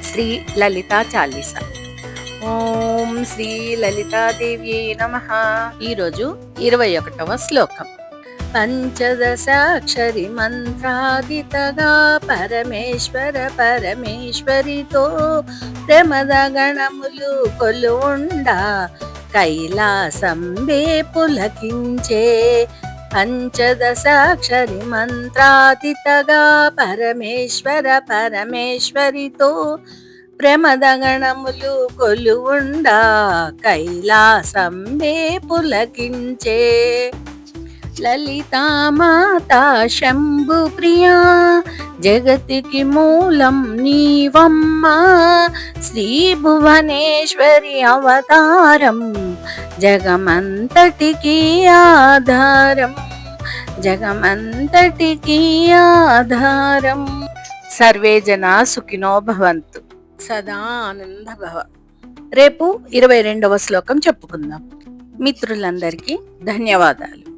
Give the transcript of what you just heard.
శ్రీ లలితా చాలీసా. ఓం శ్రీ లలితాదేవ్యై నమః. ఈరోజు 21వ శ్లోకం. పంచదశాక్షరి మంత్రాదితగా పరమేశ్వర పరమేశ్వరితో ప్రమద గణములు కొలువుండా కైలాసంబే పులకించే. పంచదశాక్షరి మంత్రాదితగా పరమేశ్వర పరమేశ్వరితో ప్రమద గణములు కొలువుండా కైలాసంబే పులకించే. లలితామాతా శంభు ప్రియా జగతికి మూలం నీవమ్మా. శ్రీ భువనేశ్వరి అవతారం జగమంతటికి ఆధారం, జగమంతటికి ఆధారం. సర్వే జనా సుఖినో భవంతు, సదా ఆనంద భవ. రేపు 22వ శ్లోకం చెప్పుకుందాం. మిత్రులందరికీ ధన్యవాదాలు.